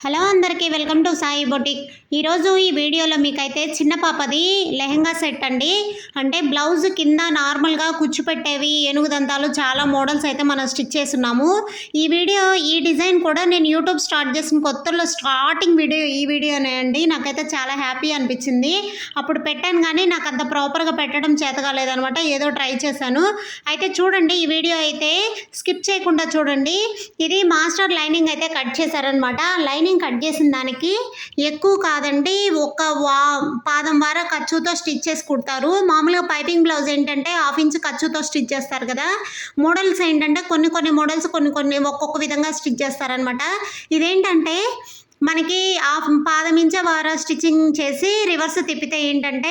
Hello అందరికీ welcome to Sai boutique. ఈరోజు ఈ వీడియోలో మీకైతే చిన్న పాపది లెహంగా సెట్ అండి. అంటే బ్లౌజ్ కింద నార్మల్గా కుచ్చు పెట్టేవి ఏనుగుదంతాలు చాలా మోడల్స్ అయితే మనం స్టిచ్ చేస్తున్నాము. ఈ డిజైన్ కూడా నేను యూట్యూబ్ స్టార్ట్ చేసిన కొత్తలో స్టార్టింగ్ వీడియో ఈ వీడియోనే అండి. నాకైతే చాలా హ్యాపీ అనిపించింది. అప్పుడు పెట్టాను కానీ నాకు అంత ప్రాపర్గా పెట్టడం చేత కాలేదనమాట. ఏదో ట్రై చేశాను. అయితే చూడండి, ఈ వీడియో అయితే స్కిప్ చేయకుండా చూడండి. ఇది మాస్టర్ లైనింగ్ అయితే కట్ చేశారనమాట. లైనింగ్ కట్ చేసిన దానికి ఎక్కువ కాదండి, ఒక పాదం వార ఖర్చుతో స్టిచ్ చేసి కుడతారు. మామూలుగా పైపింగ్ బ్లౌజ్ ఏంటంటే 1/2 ఇంచ్ ఖర్చుతో స్టిచ్ చేస్తారు కదా. మోడల్స్ ఏంటంటే కొన్ని మోడల్స్ కొన్ని ఒక్కొక్క విధంగా స్టిచ్ చేస్తారనమాట. ఇదేంటంటే మనకి పాదం ఇంచ వార స్టిచ్చింగ్ చేసి రివర్స్ తిప్పితే ఏంటంటే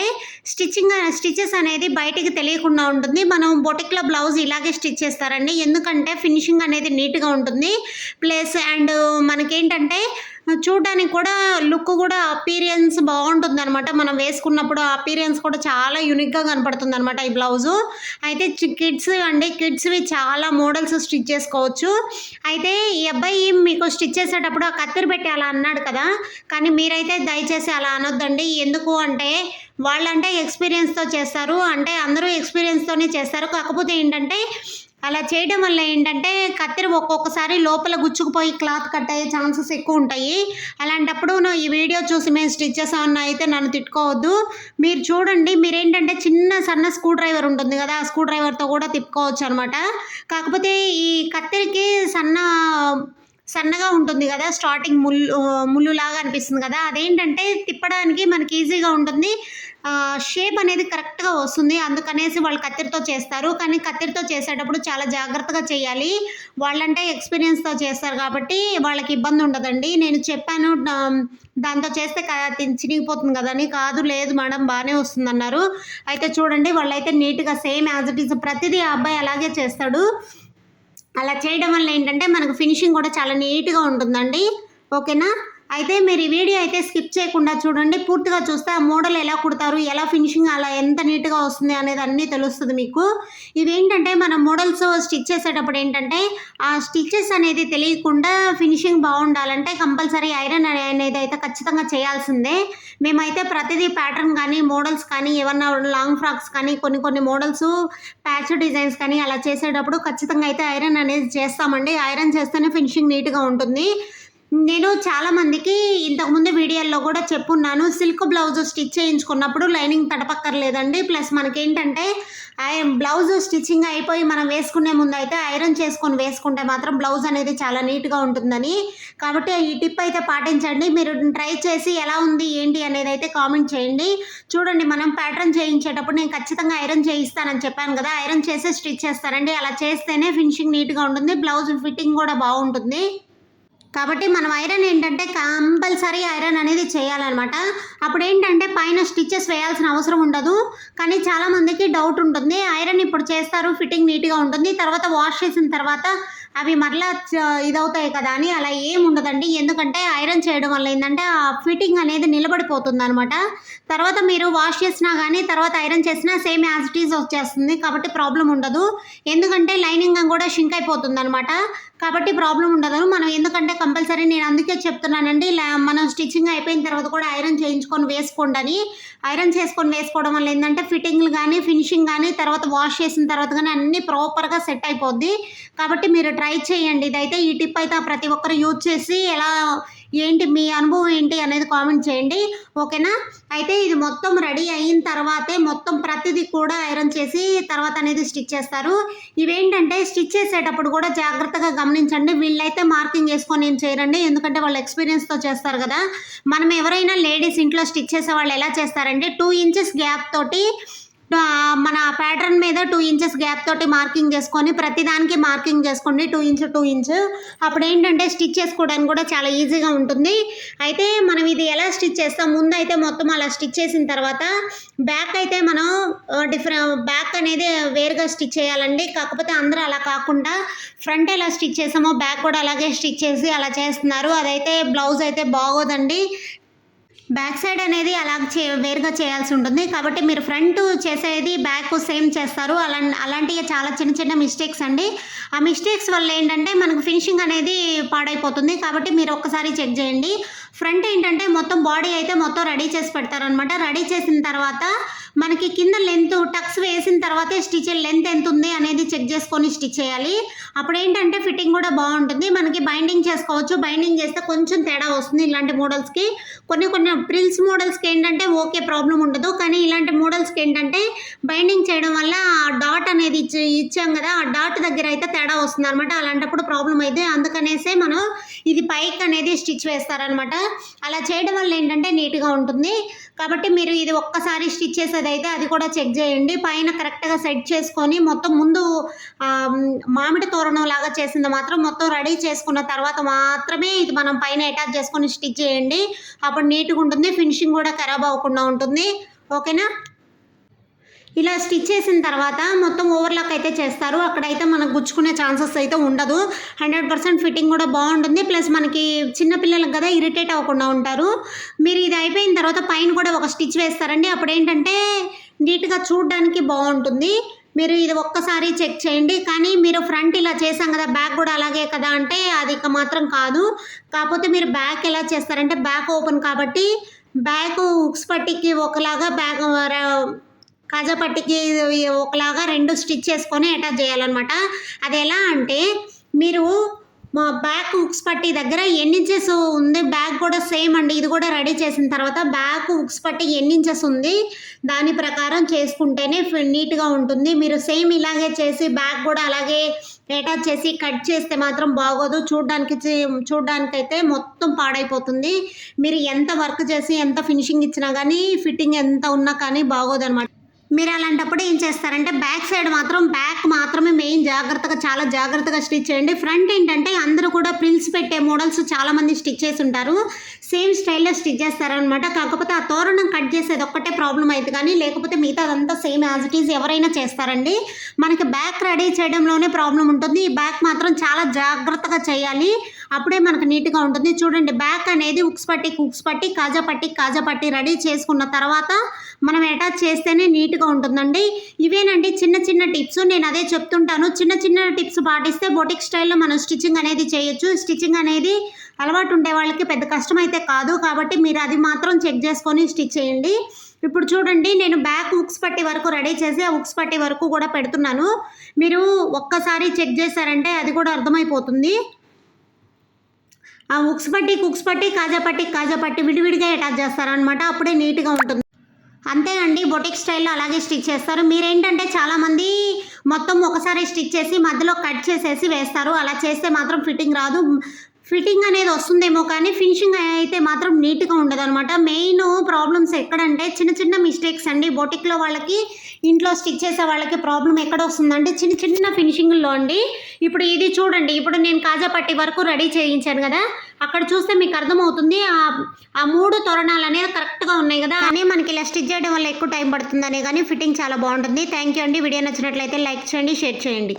స్టిచెస్ అనేది బయటికి తెలియకుండా ఉంటుంది. మనం బొటిక్లో బ్లౌజ్ ఇలాగే స్టిచ్ చేస్తారండి. ఎందుకంటే ఫినిషింగ్ అనేది నీట్గా ఉంటుంది. ప్లస్ అండ్ మనకేంటంటే చూడడానికి కూడా లుక్ కూడా అపీరియన్స్ బాగుంటుంది అనమాట. మనం వేసుకున్నప్పుడు అపీరియన్స్ కూడా చాలా యూనిక్గా కనపడుతుంది అనమాట ఈ బ్లౌజు. అయితే కిడ్స్వి చాలా మోడల్స్ స్టిచ్ చేసుకోవచ్చు. అయితే ఈ అబ్బాయి మీకు స్టిచ్ చేసేటప్పుడు ఆ కత్తిరి పెట్టి అలా అన్నాడు కదా, కానీ మీరైతే దయచేసి అలా అనొద్దండి. ఎందుకు అంటే వాళ్ళంటే ఎక్స్పీరియన్స్తో చేస్తారు, అంటే అందరూ ఎక్స్పీరియన్స్తోనే చేస్తారు. కాకపోతే ఏంటంటే అలా చేయడం వల్ల ఏంటంటే కత్తెర ఒక్కొక్కసారి లోపల గుచ్చుకుపోయి క్లాత్ కట్ అయ్యే ఛాన్సెస్ ఎక్కువ ఉంటాయి. అలాంటప్పుడు ఈ వీడియో చూసి మేము స్టిచ్ చేసామన్నా అయితే నన్ను తిట్టుకోవద్దు. మీరు చూడండి, మీరేంటంటే సన్న స్క్రూ డ్రైవర్ ఉంటుంది కదా, ఆ స్క్రూ డ్రైవర్తో కూడా తిప్పుకోవచ్చు అనమాట. కాకపోతే ఈ కత్తెరకి సన్నగా ఉంటుంది కదా, స్టార్టింగ్ ముళ్ళులాగా అనిపిస్తుంది కదా, అదేంటంటే తిప్పడానికి మనకి ఈజీగా ఉంటుంది. షేప్ అనేది కరెక్ట్గా వస్తుంది. అందుకనేసి వాళ్ళు కత్తెరతో చేస్తారు. కానీ కత్తెరతో చేసేటప్పుడు చాలా జాగ్రత్తగా చేయాలి. వాళ్ళంటే ఎక్స్పీరియన్స్తో చేస్తారు కాబట్టి వాళ్ళకి ఇబ్బంది ఉండదండి. నేను చెప్పాను దాంతో చేస్తే చినిగిపోతుంది కదా అని. కాదు, లేదు మేడం బాగానే వస్తుంది అన్నారు. అయితే చూడండి, వాళ్ళైతే నీట్గా సేమ్ యాజ్ ఇట్ ఈస్ ప్రతిదీ ఆ అబ్బాయి అలాగే చేస్తాడు. అలా చేయడం వల్ల ఏంటంటే మనకు ఫినిషింగ్ కూడా చాలా నీట్గా ఉంటుందండి. ఓకేనా? అయితే మీరు ఈ వీడియో అయితే స్కిప్ చేయకుండా చూడండి. పూర్తిగా చూస్తే ఆ మోడల్ ఎలా కుడతారు, ఎలా ఫినిషింగ్ అలా ఎంత నీట్గా వస్తుంది అనేది అన్నీ తెలుస్తుంది మీకు. ఇవేంటంటే మన మోడల్స్ స్టిచ్ చేసేటప్పుడు ఏంటంటే ఆ స్టిచెస్ అనేది తెలియకుండా ఫినిషింగ్ బాగుండాలంటే కంపల్సరీ ఐరన్ అనేది అయితే ఖచ్చితంగా చేయాల్సిందే. మేమైతే ప్రతిదీ ప్యాటర్న్ కానీ మోడల్స్ కానీ ఏమన్నా లాంగ్ ఫ్రాక్స్ కానీ కొన్ని మోడల్స్ ప్యాచ్ డిజైన్స్ కానీ అలా చేసేటప్పుడు ఖచ్చితంగా అయితే ఐరన్ అనేది చేస్తామండి. ఐరన్ చేస్తేనే ఫినిషింగ్ నీట్గా ఉంటుంది. నేను చాలామందికి ఇంతకుముందు వీడియోల్లో కూడా చెప్పున్నాను, సిల్క్ బ్లౌజ్ స్టిచ్ చేయించుకున్నప్పుడు లైనింగ్ తడపక్కర్లేదండి. ప్లస్ మనకేంటంటే బ్లౌజ్ స్టిచ్చింగ్ అయిపోయి మనం వేసుకునే ముందు అయితే ఐరన్ చేసుకొని వేసుకుంటే మాత్రం బ్లౌజ్ అనేది చాలా నీట్గా ఉంటుందని. కాబట్టి ఈ టిప్ అయితే పాటించండి. మీరు ట్రై చేసి ఎలా ఉంది ఏంటి అనేది అయితే కామెంట్ చేయండి. చూడండి, మనం ప్యాటర్న్ చేయించేటప్పుడు నేను ఖచ్చితంగా ఐరన్ చేయిస్తానని చెప్పాను కదా, ఐరన్ చేసి స్టిచ్ చేస్తానండి. అలా చేస్తేనే ఫినిషింగ్ నీట్గా ఉంటుంది, బ్లౌజ్ ఫిట్టింగ్ కూడా బాగుంటుంది. కాబట్టి మనం ఐరన్ ఏంటంటే కంపల్సరీ ఐరన్ అనేది చేయాలన్నమాట. అప్పుడు ఏంటంటే పైన స్టిచెస్ వేయాల్సిన అవసరం ఉండదు. కానీ చాలామందికి డౌట్ ఉంటుంది, ఐరన్ ఇప్పుడు చేస్తారు ఫిట్టింగ్ నీట్గా ఉంటుంది, తర్వాత వాష్ చేసిన తర్వాత అవి మరలా ఇదవుతాయి కదా అని. అలా ఏం ఉండదండి. ఎందుకంటే ఐరన్ చేయడం వల్ల ఏంటంటే ఆ ఫిట్టింగ్ అనేది నిలబడిపోతుంది అనమాట. తర్వాత మీరు వాష్ చేసినా కానీ తర్వాత ఐరన్ చేసినా సేమ్ యాజ్ ఇట్ ఈజ్ వచ్చేస్తుంది. కాబట్టి ప్రాబ్లం ఉండదు. ఎందుకంటే లైనింగ్ కూడా షింక్ అయిపోతుంది అనమాట. కాబట్టి ప్రాబ్లం ఉండదు. మనం ఎందుకంటే కంపల్సరీ నేను అందుకే చెప్తున్నానండి, మనం స్టిచ్చింగ్ అయిపోయిన తర్వాత కూడా ఐరన్ చేయించుకొని వేసుకోండి అని. ఐరన్ చేసుకొని వేసుకోవడం వల్ల ఏంటంటే ఫిట్టింగ్లు కానీ ఫినిషింగ్ కానీ తర్వాత వాష్ చేసిన తర్వాత కానీ అన్నీ ప్రాపర్గా సెట్ అయిపోద్ది. కాబట్టి మీరు ట్రై చేయండి. ఇదైతే ఈ టిప్ అయితే ప్రతి ఒక్కరు యూజ్ చేసి ఏంటి మీ అనుభవం ఏంటి అనేది కామెంట్ చేయండి. ఓకేనా? అయితే ఇది మొత్తం రెడీ అయిన తర్వాతే మొత్తం ప్రతిదీ కూడా ఐరన్ చేసి తర్వాత అనేది స్టిచ్ చేస్తారు. ఇవేంటంటే స్టిచ్ చేసేటప్పుడు కూడా జాగ్రత్తగా గమనించండి. వీళ్ళైతే మార్కింగ్ వేసుకొని ఏం చేయరండి, ఎందుకంటే వాళ్ళు ఎక్స్పీరియన్స్తో చేస్తారు కదా. మనం ఎవరైనా లేడీస్ ఇంట్లో స్టిచ్ చేసే వాళ్ళు ఎలా చేస్తారంటే 2 ఇంచెస్ గ్యాప్ తోటి మన ప్యాటర్న్ మీద 2 ఇంచెస్ గ్యాప్ తోటి మార్కింగ్ చేసుకొని ప్రతిదానికి మార్కింగ్ చేసుకోండి 2 ఇంచ్. అప్పుడు ఏంటంటే స్టిచ్ చేసుకోవడానికి కూడా చాలా ఈజీగా ఉంటుంది. అయితే మనం ఇది ఎలా స్టిచ్ చేస్తాం, ముందు అయితే మొత్తం అలా స్టిచ్ చేసిన తర్వాత బ్యాక్ అయితే మనం బ్యాక్ అనేది వేరుగా స్టిచ్ చేయాలండి. కాకపోతే అందరూ అలా కాకుండా ఫ్రంట్ ఎలా స్టిచ్ చేసామో బ్యాక్ కూడా అలాగే స్టిచ్ చేసి అలా చేస్తున్నారు. అదైతే బ్లౌజ్ అయితే బాగోదండి. బ్యాక్ సైడ్ అనేది అలా వేరుగా చేయాల్సి ఉంటుంది. కాబట్టి మీరు ఫ్రంట్ చేసేది బ్యాక్ సేమ్ చేస్తారు. అలాంటివి చాలా చిన్న చిన్న మిస్టేక్స్ అండి. ఆ మిస్టేక్స్ వల్ల ఏంటంటే మనకు ఫినిషింగ్ అనేది పాడైపోతుంది. కాబట్టి మీరు ఒక్కసారి చెక్ చేయండి. ఫ్రంట్ ఏంటంటే మొత్తం బాడీ అయితే మొత్తం రెడీ చేసి పెడతారనమాట. రెడీ చేసిన తర్వాత మనకి కింద లెంత్ టక్స్ వేసిన తర్వాతే స్టిచ్ లెంత్ ఎంత ఉంది అనేది చెక్ చేసుకొని స్టిచ్ చేయాలి. అప్పుడు ఏంటంటే ఫిట్టింగ్ కూడా బాగుంటుంది. మనకి బైండింగ్ చేసుకోవచ్చు. బైండింగ్ చేస్తే కొంచెం తేడా వస్తుంది ఇలాంటి మోడల్స్కి. కొన్ని ప్రిల్స్ మోడల్స్కి ఏంటంటే ఓకే ప్రాబ్లం ఉండదు. కానీ ఇలాంటి మోడల్స్కి ఏంటంటే బైండింగ్ చేయడం వల్ల ఆ డాట్ అనేది ఇచ్చాం కదా, ఆ డాట్ దగ్గర అయితే తేడా వస్తుంది అనమాట. అలాంటప్పుడు ప్రాబ్లం అయితే అందుకనేసే మనం ఇది పైకి అనేది స్టిచ్ వేస్తారనమాట. అలా చేయడం వల్ల ఏంటంటే నీట్గా ఉంటుంది. కాబట్టి మీరు ఇది ఒక్కసారి స్టిచ్ చేసేది అయితే అది కూడా చెక్ చేయండి. పైన కరెక్ట్గా సెట్ చేసుకొని మొత్తం ముందు మామిడి తోరణం లాగా చేసింది మాత్రం మొత్తం రెడీ చేసుకున్న తర్వాత మాత్రమే ఇది మనం పైన అటాచ్ చేసుకొని స్టిచ్ చేయండి. అప్పుడు నీట్గా ఉంటుంది. ఫినిషింగ్ కూడా ఖరాబ్ అవ్వకుండా ఉంటుంది. ఓకేనా? ఇలా స్టిచ్ చేసిన తర్వాత మొత్తం ఓవర్లాక్ అయితే చేస్తారు. అక్కడైతే మనకు గుచ్చుకునే ఛాన్సెస్ అయితే ఉండదు. 100% ఫిట్టింగ్ కూడా బాగుంటుంది. ప్లస్ మనకి చిన్నపిల్లలకు కదా ఇరిటేట్ అవ్వకుండా ఉంటారు. మీరు ఇది అయిపోయిన తర్వాత పైన కూడా ఒక స్టిచ్ వేస్తారండి. అప్పుడు ఏంటంటే నీట్గా చూడడానికి బాగుంటుంది. మీరు ఇది ఒక్కసారి చెక్ చేయండి. కానీ మీరు ఫ్రంట్ ఇలా చేసాం కదా, బ్యాక్ కూడా అలాగే కదా అంటే అది ఇక మాత్రం కాదు. కాకపోతే మీరు బ్యాక్ ఎలా చేస్తారంటే బ్యాక్ ఓపెన్ కాబట్టి బ్యాక్ ఉక్స్ పట్టికి ఒకలాగా బ్యాక్ కాజా పట్టికి ఒకలాగా 2 స్టిచ్ చేసుకొని అటాచ్ చేయాలన్నమాట. అది ఎలా అంటే మీరు మా బ్యాక్ ఉక్స్ పట్టి దగ్గర ఎన్ని ఇంచెస్ ఉంది, బ్యాక్ కూడా సేమ్ అండి. ఇది కూడా రెడీ చేసిన తర్వాత బ్యాక్ ఉక్స్ పట్టి ఎన్ని ఇంచెస్ ఉంది దాని ప్రకారం చేసుకుంటేనే నీట్గా ఉంటుంది. మీరు సేమ్ ఇలాగే చేసి బ్యాక్ కూడా అలాగే అటాచ్ చేసి కట్ చేస్తే మాత్రం బాగోదు. చూడ్డానికైతే మొత్తం పాడైపోతుంది. మీరు ఎంత వర్క్ చేసి ఎంత ఫినిషింగ్ ఇచ్చినా కానీ ఫిట్టింగ్ ఎంత ఉన్నా కానీ బాగోదు అనమాట. మీరు అలాంటప్పుడు ఏం చేస్తారంటే బ్యాక్ సైడ్ బ్యాక్ మాత్రమే మెయిన్ చాలా జాగ్రత్తగా స్టిచ్ చేయండి. ఫ్రంట్ ఏంటంటే అందరూ కూడా ప్రిల్స్ పెట్టే మోడల్స్ చాలామంది స్టిచ్ చేసి ఉంటారు. సేమ్ స్టైల్లో స్టిచ్ చేస్తారనమాట. కాకపోతే ఆ తోరణం కట్ చేసేది ఒక్కటే ప్రాబ్లం అయితే కానీ లేకపోతే మిగతా అదంతా సేమ్ యాజ్ ఇట్ ఈజ్ ఎవరైనా చేస్తారండి. మనకి బ్యాక్ రెడీ చేయడంలోనే ప్రాబ్లం ఉంటుంది. ఈ బ్యాక్ మాత్రం చాలా జాగ్రత్తగా చేయాలి. అప్పుడే మనకు నీట్గా ఉంటుంది. చూడండి, బ్యాక్ అనేది ఉక్స్ పట్టి కాజా పట్టి రెడీ చేసుకున్న తర్వాత మనం అటాచ్ చేస్తేనే నీట్గా ఉంటుందండి. ఇవేనండి చిన్న చిన్న టిప్స్. నేను అదే చెప్తుంటాను. చిన్న చిన్న టిప్స్ పాటిస్తే బొటిక్ స్టైల్లో మనం స్టిచ్చింగ్ అనేది చేయొచ్చు. స్టిచ్చింగ్ అనేది అలవాటు ఉండే వాళ్ళకి పెద్ద కష్టమైతే కాదు. కాబట్టి మీరు అది మాత్రం చెక్ చేసుకొని స్టిచ్ చేయండి. ఇప్పుడు చూడండి, నేను బ్యాక్ ఉక్స్ పట్టి వరకు రెడీ చేసి ఆ ఉక్స్ పట్టి వరకు కూడా పెడుతున్నాను. మీరు ఒక్కసారి చెక్ చేశారంటే అది కూడా అర్థమైపోతుంది. ఆ ఉక్స్ పట్టి కాజా పట్టి విడివిడిగా అటాచ్ చేస్తారనమాట. అప్పుడే నీట్గా ఉంటుంది. అంతే అండి, బొటిక్ స్టైల్లో అలాగే స్టిచ్ చేస్తారు. మీరేంటంటే చాలామంది మొత్తం ఒకసారి స్టిచ్ చేసి మధ్యలో కట్ చేసేసి వేస్తారు. అలా చేస్తే మాత్రం ఫిట్టింగ్ రాదు. ఫిట్టింగ్ అనేది వస్తుందేమో కానీ ఫినిషింగ్ అయితే మాత్రం నీట్గా ఉండదు అనమాట. మెయిన్ ప్రాబ్లమ్స్ ఎక్కడంటే చిన్న చిన్న మిస్టేక్స్ అండి. బొటిక్లో వాళ్ళకి ఇంట్లో స్టిచ్ చేసే వాళ్ళకి ప్రాబ్లం ఎక్కడ వస్తుందంటే చిన్న చిన్న ఫినిషింగ్లో అండి. ఇప్పుడు ఇది చూడండి, ఇప్పుడు నేను కాజా పట్టి వరకు రెడీ చేయించాను కదా, అక్కడ చూస్తే మీకు అర్థమవుతుంది. ఆ 3 తోరణాలు అనేది కరెక్ట్గా ఉన్నాయి కదా. కానీ మనకి ఇలా స్టిచ్ చేయడం వల్ల ఎక్కువ టైం పడుతుందనే కానీ ఫిట్టింగ్ చాలా బాగుంటుంది. థ్యాంక్ యూ అండి. వీడియో నచ్చినట్లయితే లైక్ చేయండి, షేర్ చేయండి.